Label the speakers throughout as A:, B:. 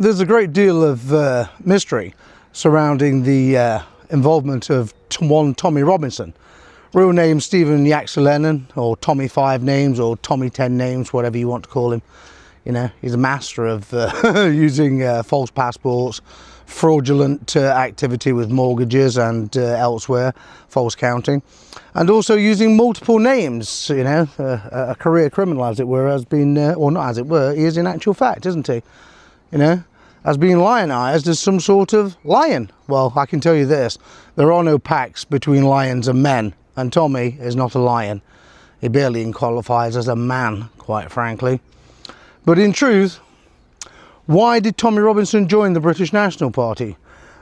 A: There's a great deal of mystery surrounding the involvement of one Tommy Robinson. Real name Stephen Yaxley-Lennon, or Tommy 5 names, or Tommy 10 names, whatever you want to call him. You know, he's a master of using false passports, fraudulent activity with mortgages and elsewhere, false counting, and also using multiple names. You know, a career criminal, as it were, has been, or not as it were, he is in actual fact, isn't he? You know, has been lionised as some sort of lion. Well, I can tell you this, there are no pacts between lions and men, and Tommy is not a lion. He barely qualifies as a man, quite frankly. But in truth, why did Tommy Robinson join the British National Party?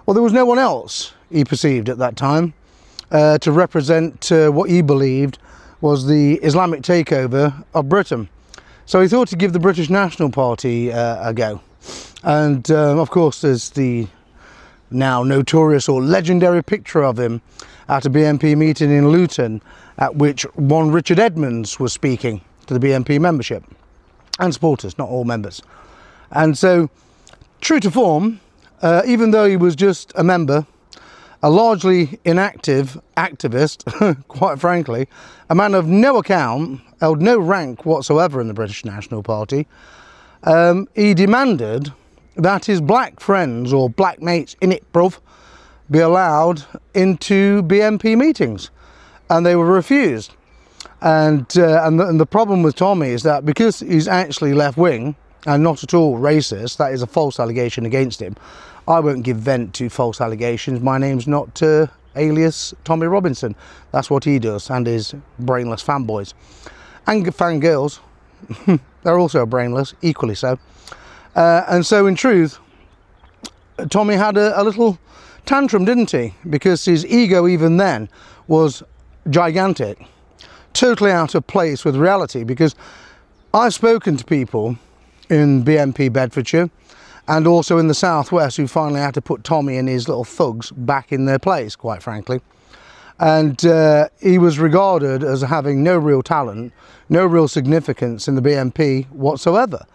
A: Well, there was no one else, he perceived at that time, to represent what he believed was the Islamic takeover of Britain. So he thought to give the British National Party a go. And of course there's the now notorious or legendary picture of him at a BNP meeting in Luton, at which one Richard Edmonds was speaking to the BNP membership and supporters, not all members. And so, true to form, even though he was just a member, a largely inactive activist, quite frankly, a man of no account, held no rank whatsoever in the British National Party, he demanded that his black friends, or black mates in it, bruv, be allowed into BNP meetings, and they were refused. And the problem with Tommy is that because he's actually left-wing and not at all racist, that is a false allegation against him. I won't give vent to false allegations. My name's not alias Tommy Robinson. That's what he does, and his brainless fanboys and fangirls. They're also brainless, equally so. And so in truth, Tommy had a little tantrum, didn't he? Because his ego even then was gigantic, totally out of place with reality. Because I've spoken to people in BNP Bedfordshire and also in the southwest who finally had to put Tommy and his little thugs back in their place, quite frankly. And he was regarded as having no real talent, no real significance in the BNP whatsoever.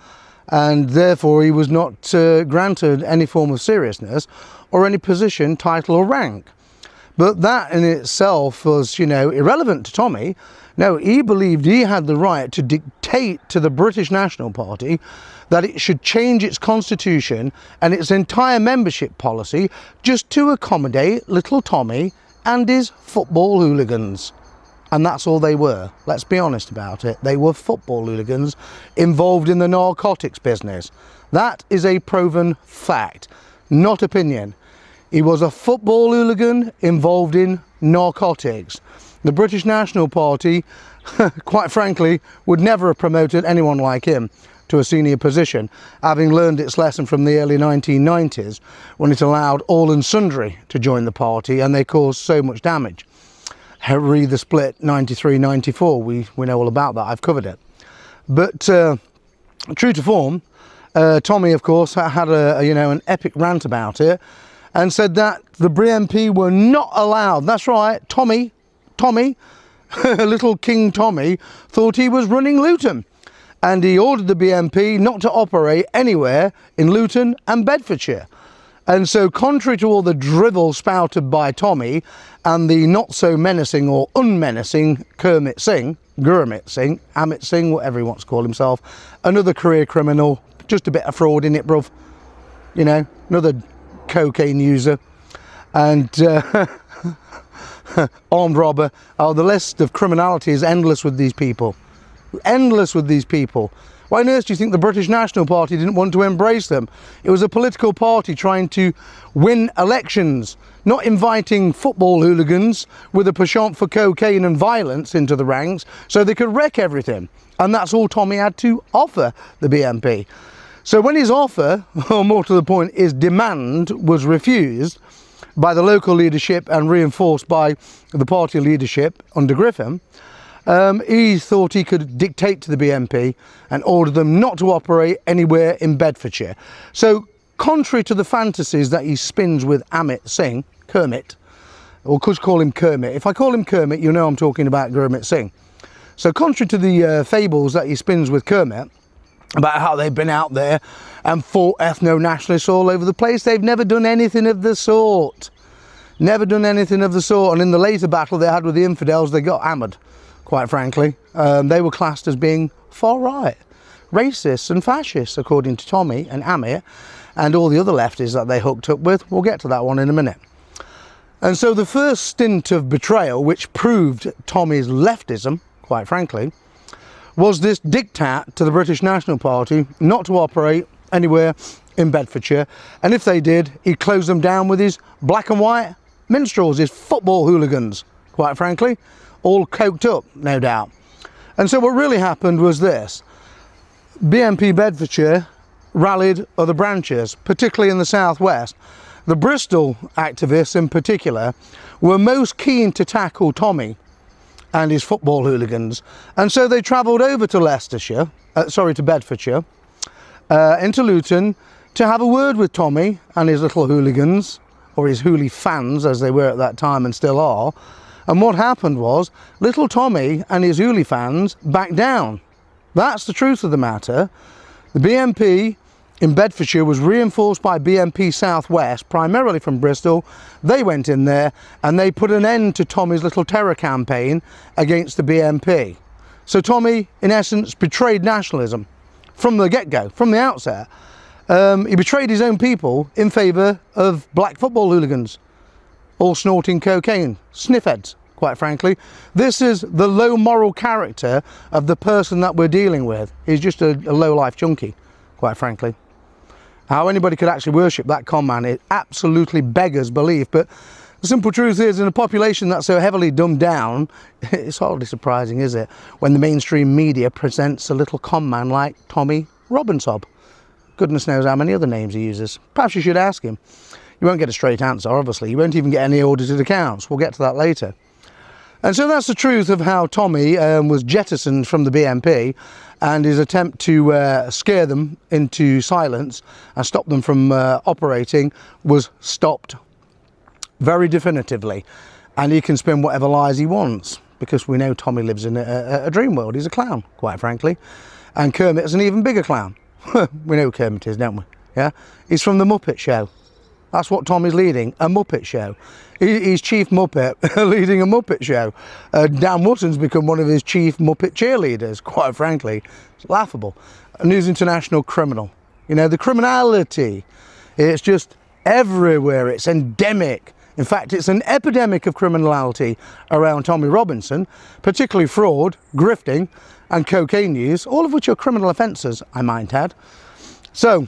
A: And therefore he was not granted any form of seriousness or any position, title or rank. But that in itself was, you know, irrelevant to Tommy. No, he believed he had the right to dictate to the British National Party that it should change its constitution and its entire membership policy just to accommodate little Tommy and his football hooligans. And that's all they were. Let's be honest about it. They were football hooligans involved in the narcotics business. That is a proven fact, not opinion. He was a football hooligan involved in narcotics. The British National Party, quite frankly, would never have promoted anyone like him to a senior position, having learned its lesson from the early 1990s when it allowed all and sundry to join the party, and they caused so much damage. Read the split 93-94, we know all about that, I've covered it. But true to form, Tommy of course had an epic rant about it and said that the BNP were not allowed. That's right, Tommy, little King Tommy, thought he was running Luton, and he ordered the BNP not to operate anywhere in Luton and Bedfordshire. And so, contrary to all the drivel spouted by Tommy and the not so menacing or unmenacing Gurmit Singh, Amit Singh, whatever he wants to call himself, another career criminal, just a bit of fraud in it, bruv, you know, another cocaine user, and armed robber. Oh, the list of criminality is endless with these people. Endless with these people. Why on earth do you think the British National Party didn't want to embrace them? It was a political party trying to win elections, not inviting football hooligans with a penchant for cocaine and violence into the ranks so they could wreck everything. And that's all Tommy had to offer the BNP. So when his offer, or more to the point, his demand, was refused by the local leadership and reinforced by the party leadership under Griffin, he thought he could dictate to the BNP and order them not to operate anywhere in Bedfordshire. So, contrary to the fantasies that he spins with Amit Singh, Kermit, or could call him Kermit. If I call him Kermit, you know I'm talking about Gurmit Singh. So, contrary to the fables that he spins with Kermit, about how they've been out there and fought ethno-nationalists all over the place. They've never done anything of the sort. Never done anything of the sort. And in the later battle they had with the infidels, they got hammered, quite frankly. They were classed as being far right, racists and fascists, according to Tommy and Amit and all the other lefties that they hooked up with. We'll get to that one in a minute. And so the first stint of betrayal, which proved Tommy's leftism, quite frankly, was this diktat to the British National Party not to operate anywhere in Bedfordshire, and if they did, he'd close them down with his black and white minstrels, his football hooligans, quite frankly, all coked up, no doubt. And so what really happened was this: BNP Bedfordshire rallied other branches, particularly in the southwest. The Bristol activists in particular were most keen to tackle Tommy and his football hooligans, and so they travelled over to to Bedfordshire, into Luton, to have a word with Tommy and his little hooligans, or his hoolie fans as they were at that time and still are. And what happened was, little Tommy and his hoolie fans backed down. That's the truth of the matter. The BNP in Bedfordshire was reinforced by BNP Southwest, primarily from Bristol. They went in there and they put an end to Tommy's little terror campaign against the BNP. So Tommy, in essence, betrayed nationalism from the get-go, from the outset. He betrayed his own people in favour of black football hooligans, all snorting cocaine, sniffheads, quite frankly. This is the low moral character of the person that we're dealing with. He's just a low-life junkie, quite frankly. How anybody could actually worship that con man, it absolutely beggars belief. But the simple truth is, in a population that's so heavily dumbed down, it's hardly surprising, is it, when the mainstream media presents a little con man like Tommy Robinson. Goodness knows how many other names he uses. Perhaps you should ask him. You won't get a straight answer, obviously. You won't even get any audited accounts. We'll get to that later. And so that's the truth of how Tommy was jettisoned from the BNP, and his attempt to scare them into silence and stop them from operating was stopped very definitively. And he can spin whatever lies he wants, because we know Tommy lives in a dream world. He's a clown, quite frankly. And Kermit's an even bigger clown. We know who Kermit is, don't we? Yeah, he's from the Muppet Show. That's what Tommy's leading, a Muppet Show. He's Chief Muppet leading a Muppet Show. Dan Wootton's become one of his chief Muppet cheerleaders, quite frankly. It's laughable. A News International criminal. You know, the criminality, it's just everywhere. It's endemic. In fact, it's an epidemic of criminality around Tommy Robinson, particularly fraud, grifting and cocaine use, all of which are criminal offences, I might add. So,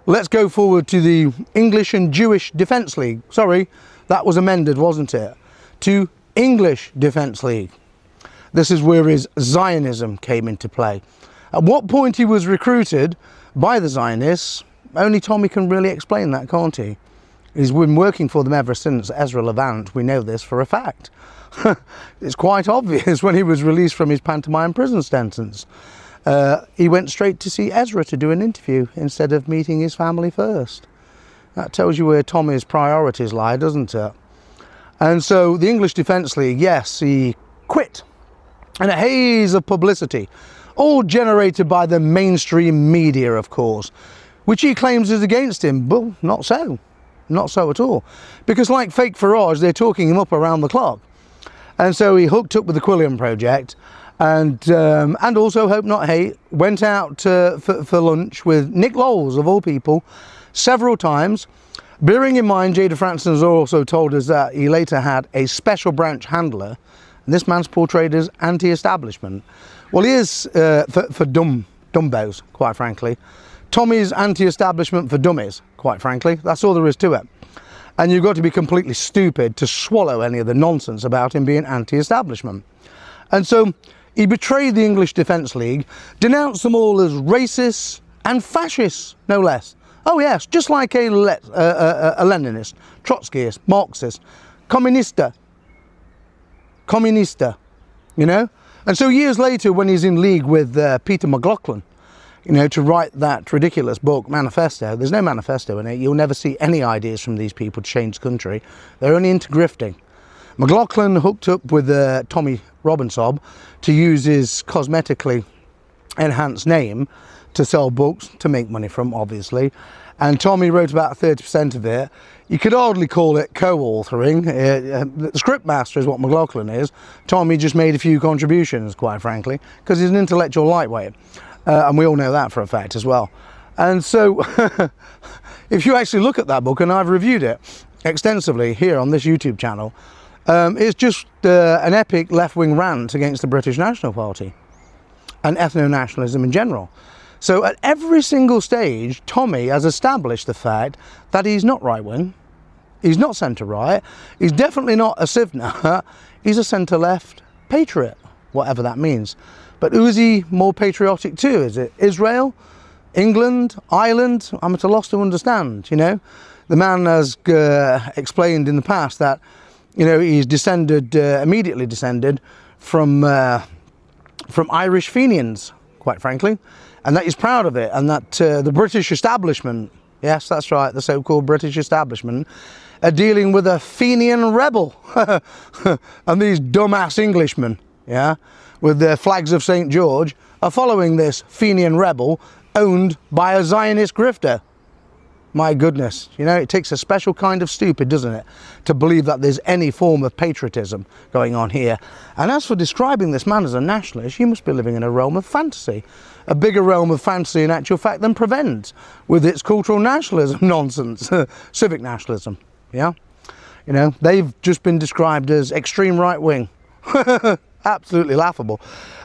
A: let's go forward to the English and Jewish Defence League. Sorry, that was amended, wasn't it? To English Defence League. This is where his Zionism came into play. At what point he was recruited by the Zionists, only Tommy can really explain that, can't he? He's been working for them ever since Ezra Levant. We know this for a fact. It's quite obvious when he was released from his pantomime prison sentence. He went straight to see Ezra to do an interview instead of meeting his family first. That tells you where Tommy's priorities lie, doesn't it? And so the English Defence League, yes, he quit in a haze of publicity, all generated by the mainstream media, of course, which he claims is against him. But not so. Not so at all. Because like fake Farage, they're talking him up around the clock. And so he hooked up with the Quilliam Project, and also Hope Not Hate, went out for lunch with Nick Lowles, of all people, several times. Bearing in mind, Jada Franson has also told us that he later had a special branch handler, and this man's portrayed as anti-establishment. Well, he is for dumbos, quite frankly. Tommy's anti-establishment for dummies, quite frankly. That's all there is to it. And you've got to be completely stupid to swallow any of the nonsense about him being anti-establishment. And so he betrayed the English Defence League, denounced them all as racists and fascists, no less. Oh yes, just like a Leninist, Trotskyist, Marxist, Communista, you know? And so years later, when he's in league with Peter McLaughlin, you know, to write that ridiculous book, Manifesto. There's no manifesto in it. You'll never see any ideas from these people to change the country. They're only into grifting. McLaughlin hooked up with Tommy Robinson to use his cosmetically enhanced name to sell books, to make money from, obviously. And Tommy wrote about 30% of it. You could hardly call it co-authoring. The script master is what McLaughlin is. Tommy just made a few contributions, quite frankly, because he's an intellectual lightweight. And we all know that for a fact as well. And so, if you actually look at that book, and I've reviewed it extensively here on this YouTube channel, it's just an epic left-wing rant against the British National Party and ethno-nationalism in general. So at every single stage, Tommy has established the fact that he's not right-wing, he's not centre-right, he's definitely not a civ nut, he's a centre-left patriot, whatever that means. But who is he more patriotic to? Is it Israel, England, Ireland? I'm at a loss to understand, you know. The man has explained in the past that, you know, he's descended, immediately descended from Irish Fenians, quite frankly, and that he's proud of it, and that the British establishment, yes, that's right, the so-called British establishment, are dealing with a Fenian rebel, and these dumbass Englishmen, yeah, with their flags of St. George, are following this Fenian rebel owned by a Zionist grifter. My goodness, you know, it takes a special kind of stupid, doesn't it, to believe that there's any form of patriotism going on here. And as for describing this man as a nationalist, you must be living in a realm of fantasy. A bigger realm of fantasy in actual fact than Prevent, with its cultural nationalism nonsense, civic nationalism, yeah? You know, they've just been described as extreme right-wing. Absolutely laughable.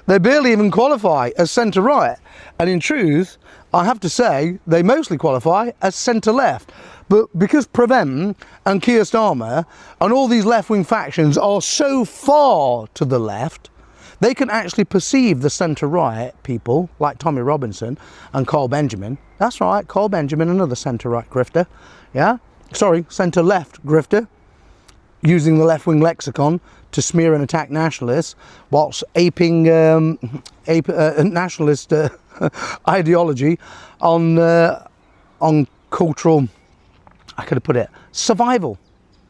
A: They barely even qualify as centre-right. And in truth, I have to say, they mostly qualify as centre-left. But because Prevent and Keir Starmer and all these left-wing factions are so far to the left, they can actually perceive the centre-right people, like Tommy Robinson and Carl Benjamin. That's right, Carl Benjamin, another centre-right grifter. Yeah? Sorry, centre-left grifter, using the left-wing lexicon to smear and attack nationalists, whilst aping nationalist ideology on cultural, I could have put it, survival,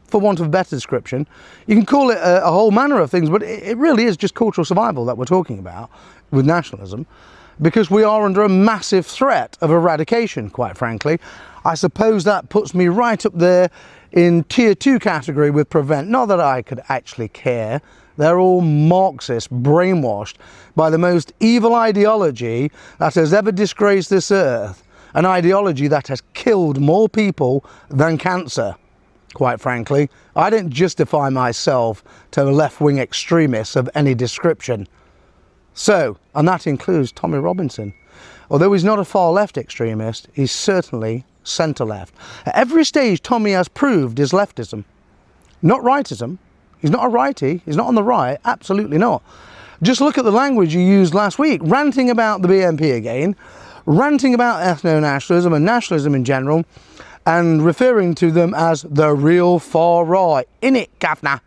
A: for want of a better description. You can call it a whole manner of things, but it really is just cultural survival that we're talking about with nationalism, because we are under a massive threat of eradication, quite frankly. I suppose that puts me right up there in tier 2 category with Prevent. Not that I could actually care. They're all Marxist, brainwashed by the most evil ideology that has ever disgraced this earth. An ideology that has killed more people than cancer, quite frankly. I don't justify myself to left-wing extremists of any description. So, and that includes Tommy Robinson. Although he's not a far-left extremist, he's certainly centre-left. At every stage, Tommy has proved his leftism, not rightism. He's not a righty, he's not on the right, absolutely not. Just look at the language you used last week, ranting about the BNP again, ranting about ethno-nationalism and nationalism in general, and referring to them as the real far right. Innit, Governor?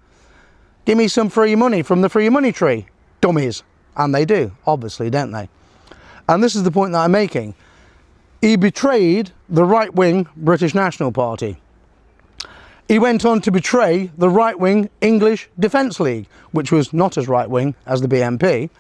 A: Give me some free money from the free money tree, dummies. And they do, obviously, don't they? And this is the point that I'm making. He betrayed the right-wing British National Party. He went on to betray the right-wing English Defence League, which was not as right-wing as the BNP.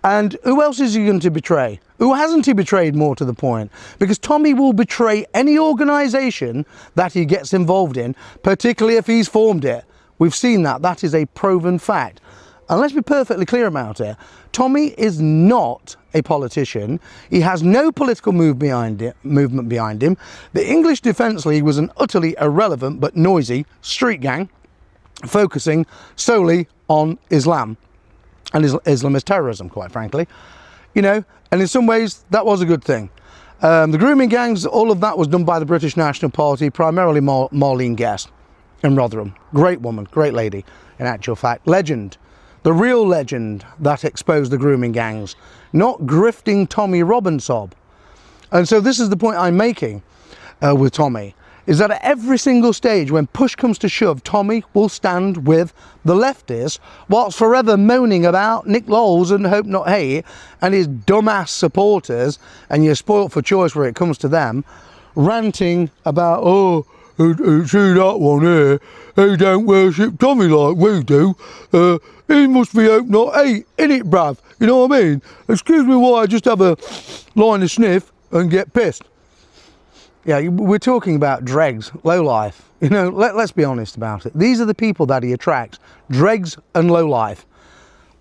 A: And who else is he going to betray? Who hasn't he betrayed, more to the point? Because Tommy will betray any organisation that he gets involved in, particularly if he's formed it. We've seen that. That is a proven fact. And let's be perfectly clear about it. Tommy is not a politician. He has no political movement behind him. The English Defence League was an utterly irrelevant but noisy street gang focusing solely on Islam and Islamist terrorism, quite frankly. You know, and in some ways that was a good thing. The grooming gangs, all of that was done by the British National Party, primarily Marlene Guest in Rotherham. Great woman, great lady, in actual fact. Legend. The real legend that exposed the grooming gangs, not grifting Tommy Robinson. And so this is the point I'm making with Tommy, is that at every single stage, when push comes to shove, Tommy will stand with the leftists, whilst forever moaning about Nick Lowell's and Hope Not Hate and his dumbass supporters, and you're spoilt for choice where it comes to them, ranting about, oh,
B: see that one here, he don't worship Tommy like we do. He must be out not 8, innit, bruv? You know what I mean? Excuse me while I just have a line of sniff and get pissed.
A: Yeah, we're talking about dregs, lowlife. You know, let's be honest about it. These are the people that he attracts, dregs and lowlife.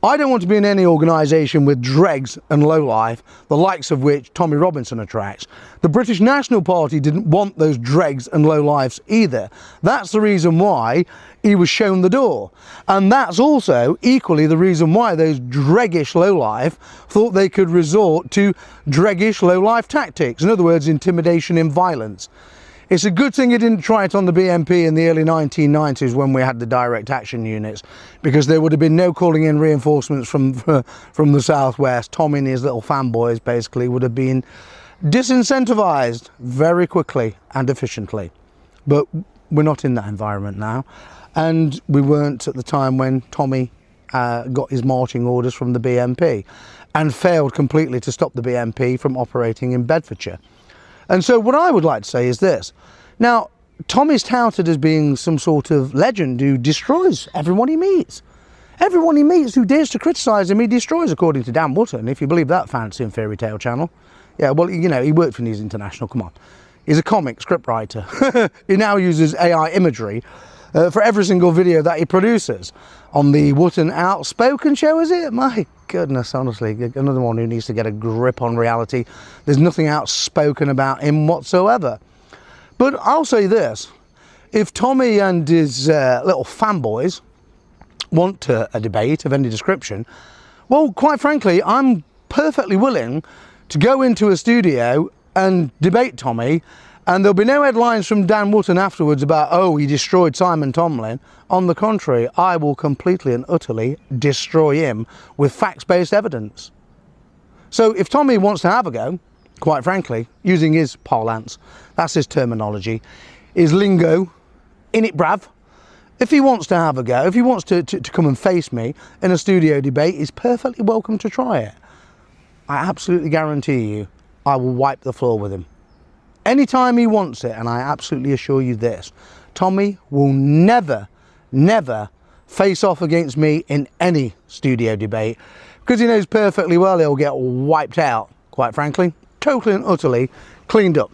A: I don't want to be in any organisation with dregs and lowlife, the likes of which Tommy Robinson attracts. The British National Party didn't want those dregs and lowlifes either. That's the reason why he was shown the door. And that's also equally the reason why those dreggish lowlife thought they could resort to dreggish lowlife tactics. In other words, intimidation and violence. It's a good thing he didn't try it on the BNP in the early 1990s when we had the direct action units, because there would have been no calling in reinforcements from the southwest. Tom and his little fanboys basically would have been disincentivised very quickly and efficiently. But we're not in that environment now, and we weren't at the time when Tommy got his marching orders from the BNP and failed completely to stop the BNP from operating in Bedfordshire. And so what I would like to say is this. Now, Tommy's touted as being some sort of legend who destroys everyone he meets. Everyone he meets who dares to criticise him, he destroys, according to Dan Wootton, if you believe that fancy and fairy tale channel. Yeah, well, you know, he worked for News International, come on. He's a comic scriptwriter. He now uses AI imagery for every single video that he produces. On the Wootton Outspoken show, is it? My goodness, honestly, another one who needs to get a grip on reality. There's nothing outspoken about him whatsoever. But I'll say this, if Tommy and his little fanboys want a debate of any description, well, quite frankly, I'm perfectly willing to go into a studio and debate Tommy, and there'll be no headlines from Dan Wootton afterwards about, oh, he destroyed Simon Tomlin. On the contrary, I will completely and utterly destroy him with facts-based evidence. So if Tommy wants to have a go, quite frankly, using his parlance, that's his terminology, his lingo, in it brav, if he wants to have a go, if he wants to come and face me in a studio debate, he's perfectly welcome to try it. I absolutely guarantee you, I will wipe the floor with him. Anytime he wants it, and I absolutely assure you this, Tommy will never face off against me in any studio debate, because he knows perfectly well he'll get wiped out, quite frankly, totally and utterly cleaned up.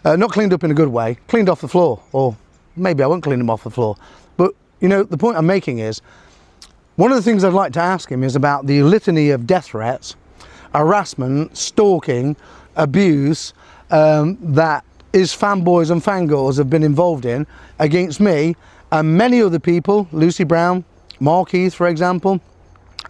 A: Not cleaned up in a good way, cleaned off the floor, or maybe I won't clean him off the floor. But, you know, the point I'm making is, one of the things I'd like to ask him is about the litany of death threats, harassment, stalking, abuse, that his fanboys and fangirls have been involved in against me and many other people, Lucy Brown, Mark Heath, for example.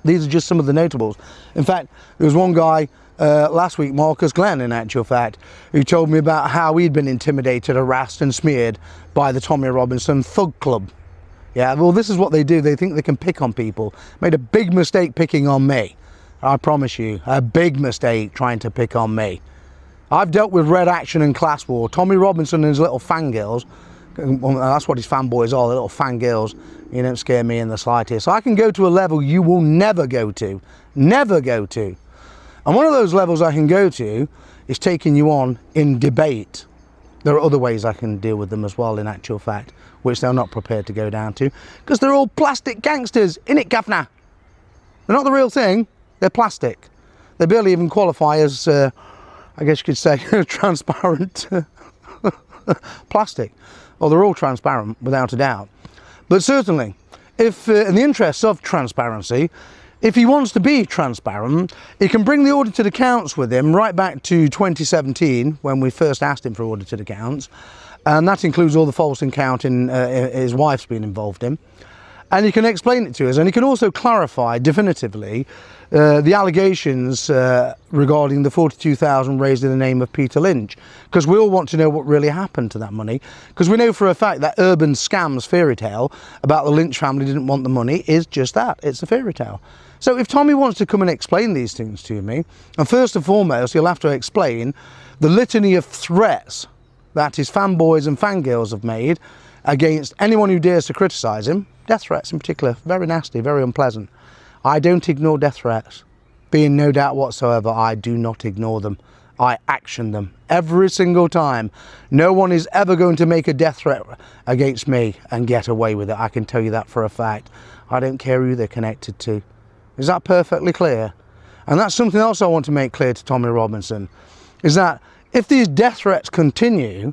A: These are just some of the notables. In fact, there was one guy last week, Marcus Glenn, in actual fact, who told me about how he'd been intimidated, harassed and smeared by the Tommy Robinson Thug Club. Yeah, well, this is what they do. They think they can pick on people. Made a big mistake picking on me. I promise you, a big mistake trying to pick on me. I've dealt with Red Action and Class War. Tommy Robinson and his little fangirls, that's what his fanboys are, the little fangirls, you don't scare me in the slightest. So I can go to a level you will never go to. Never go to. And one of those levels I can go to is taking you on in debate. There are other ways I can deal with them as well, in actual fact, which they're not prepared to go down to, because they're all plastic gangsters, innit, Governor? They're not the real thing, they're plastic. They barely even qualify as, I guess you could say, transparent plastic. Well, they're all transparent, without a doubt. But certainly, if in the interests of transparency, if he wants to be transparent, he can bring the audited accounts with him right back to 2017, when we first asked him for audited accounts. And that includes all the false accounting his wife's been involved in. And he can explain it to us, and he can also clarify definitively the allegations regarding the 42,000 raised in the name of Peter Lynch, because we all want to know what really happened to that money, because we know for a fact that urban scams fairy tale about the Lynch family didn't want the money is just that, it's a fairy tale. So if Tommy wants to come and explain these things to me, and first and foremost he'll have to explain the litany of threats that his fanboys and fangirls have made against anyone who dares to criticise him. Death threats in particular, very nasty, very unpleasant. I don't ignore death threats. Be in no doubt whatsoever, I do not ignore them. I action them every single time. No one is ever going to make a death threat against me and get away with it. I can tell you that for a fact. I don't care who they're connected to. Is that perfectly clear? And that's something else I want to make clear to Tommy Robinson, is that if these death threats continue,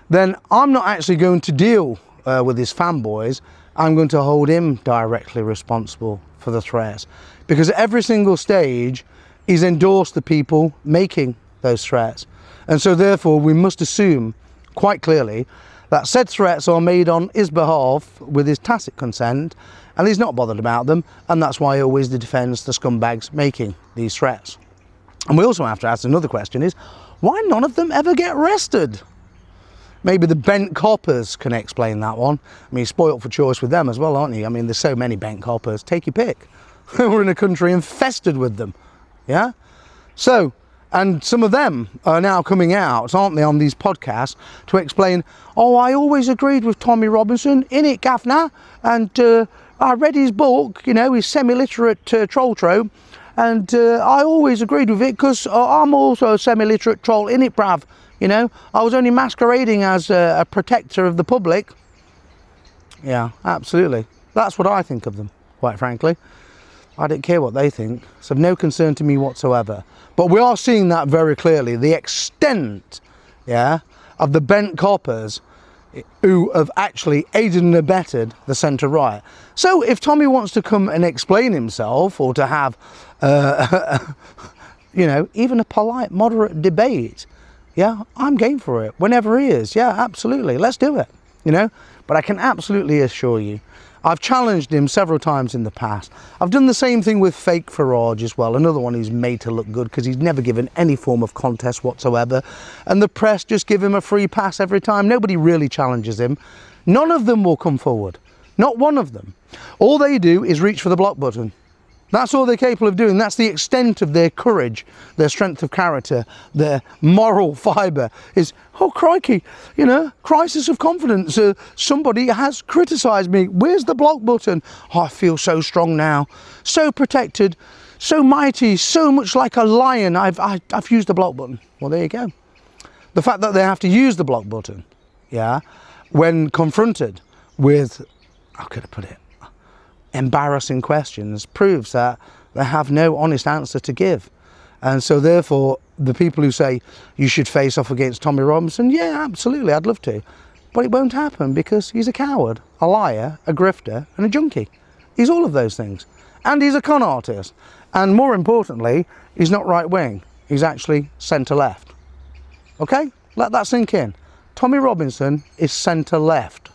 A: then I'm not actually going to deal with his fanboys. I'm going to hold him directly responsible for the threats, because at every single stage he's endorsed the people making those threats. And so therefore we must assume quite clearly that said threats are made on his behalf with his tacit consent, and he's not bothered about them, and that's why he always defends the scumbags making these threats. And we also have to ask another question, is why none of them ever get arrested? Maybe the bent coppers can explain that one. I mean, spoilt for choice with them as well, aren't you? I mean, there's so many bent coppers, take your pick. We're in a country infested with them, yeah? So, and some of them are now coming out, aren't they, on these podcasts to explain, oh, I always agreed with Tommy Robinson, innit, Gaffner? And I read his book, you know, his semi-literate troll trope, and I always agreed with it because I'm also a semi-literate troll, innit, brav? You know, I was only masquerading as a protector of the public. Yeah, absolutely. That's what I think of them, quite frankly. I don't care what they think. It's of no concern to me whatsoever. But we are seeing that very clearly, the extent, yeah, of the bent coppers who have actually aided and abetted the centre right. So if Tommy wants to come and explain himself, or to have, you know, even a polite, moderate debate, yeah, I'm game for it. Whenever he is, yeah, absolutely, let's do it, you know. But I can absolutely assure you, I've challenged him several times in the past. I've done the same thing with fake Farage as well, another one who's made to look good because he's never given any form of contest whatsoever. And the press just give him a free pass every time. Nobody really challenges him. None of them will come forward. Not one of them. All they do is reach for the block button. That's all they're capable of doing. That's the extent of their courage, their strength of character, their moral fibre is, oh crikey, you know, crisis of confidence. Somebody has criticised me. Where's the block button? Oh, I feel so strong now, so protected, so mighty, so much like a lion. I've used the block button. Well, there you go. The fact that they have to use the block button, yeah, when confronted with, how could I put it, embarrassing questions, proves that they have no honest answer to give. And so therefore the people who say you should face off against Tommy Robinson, yeah, absolutely, I'd love to, but it won't happen because he's a coward, a liar, a grifter and a junkie. He's all of those things, and he's a con artist, and more importantly, he's not right wing, he's actually centre left. Okay, let that sink in. Tommy Robinson is centre left.